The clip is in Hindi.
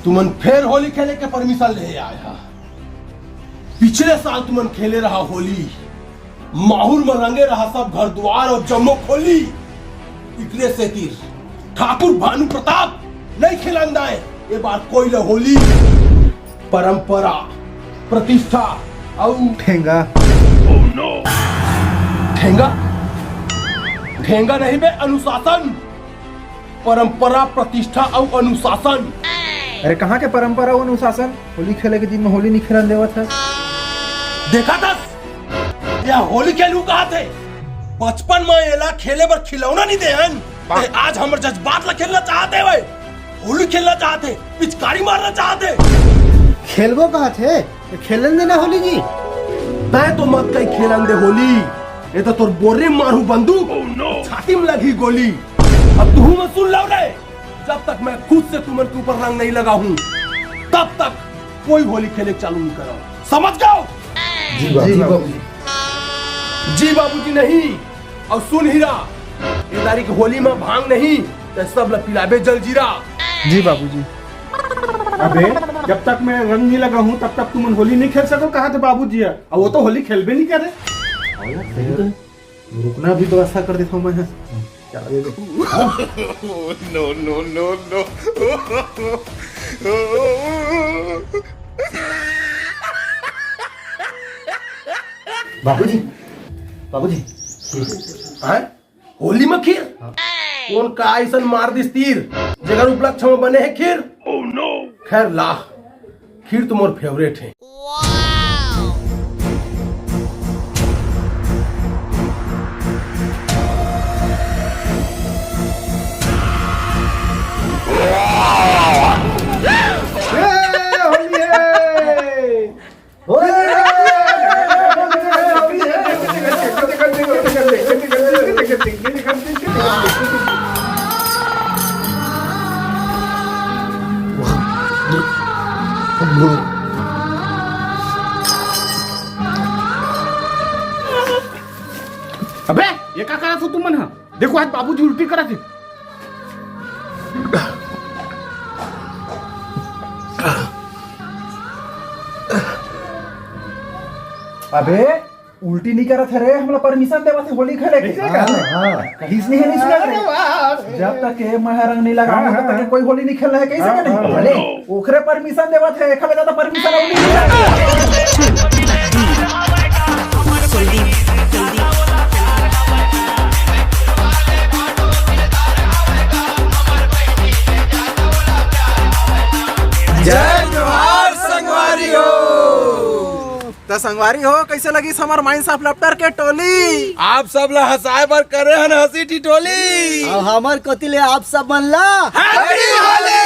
तुमन फिर होली खेले के परमिशन ले आया। पिछले साल तुमन खेले रहा होली, माहौल में रंगे रहा सब घर द्वार और जम्मो खोली। इकरे से तीर ठाकुर भानु प्रताप नहीं खिलांदा है। ये बार कोई ले होली परंपरा प्रतिष्ठा और ठेंगा। ठेंगा ठेंगा नहीं बे, अनुशासन। परंपरा प्रतिष्ठा और अनुशासन। अरे कहाँ के परंपरा और अनुशासन? होली खेले के दिन में होली नहीं खेलन देवत है। देखा था या होली खेलू कहा थे? बचपन में एला खेले बर खिलौना नहीं दे हन। आज हमर जज्बात ला खेलना चाहते वे, होली खेलना चाहते, पिचकारी मारना चाहते। खेलबो कहा थे? खेलन देना होली जी। तय तो मत कहीं खेलन दे होली, ये तो तोर बोरे मारू बंदूक, छाती में लगी गोली। अब तू मत सुन लो रे, जब तक मैं खुद से तुम्हारे के ऊपर रंग नहीं लगा हूँ तब तक कोई होली खेले चालू नहीं करो, समझ गए? जी बाबूजी। जी बाबूजी नहीं। और सुन हीरा, ये तारीख होली में भांग नहीं तो सब ला पिलाबे जलजीरा। जी बाबूजी। अबे जब तक मैं रंग नहीं लगा हूँ तब तक तुम होली नहीं खेल सको, कहा थे बाबूजी? अब वो तो होली खेल भी नहीं करे। रुकना भी व्यवस्था कर देता हूँ मैं। No. बाबूजी बाबूजी होली में खीर? कौन का ऐसा मार दिस तीर जगह उपलक्ष्य में बने हैं खीर? खैर ला, खीर तो मोर फेवरेट है। अबे ये क्या करा था तुम मन? देखो आज बाबूजी उल्टी करा थे। अबे उल्टी नहीं करा था रे, हमला परमिशन देवा थे होली खेले के। कहीं से नहीं सुना रे। जब तक के मैं रंग नहीं लगाऊंगा तब तक कोई होली नहीं खेल रहा है। कैसे के नहीं? अरे ओखरे परमिशन देवा थे, खबे ज्यादा परमिशन और नहीं। जय जोहार संगवारी हो। तो संगवारी हो, कैसे लगी हमार माइंड ऑफ लफ्टर के टोली? आप सब ला हंसाए बर करे हन हंसी टिटोली। हमार कोतिले आप सब मन ला हैप्पी होली।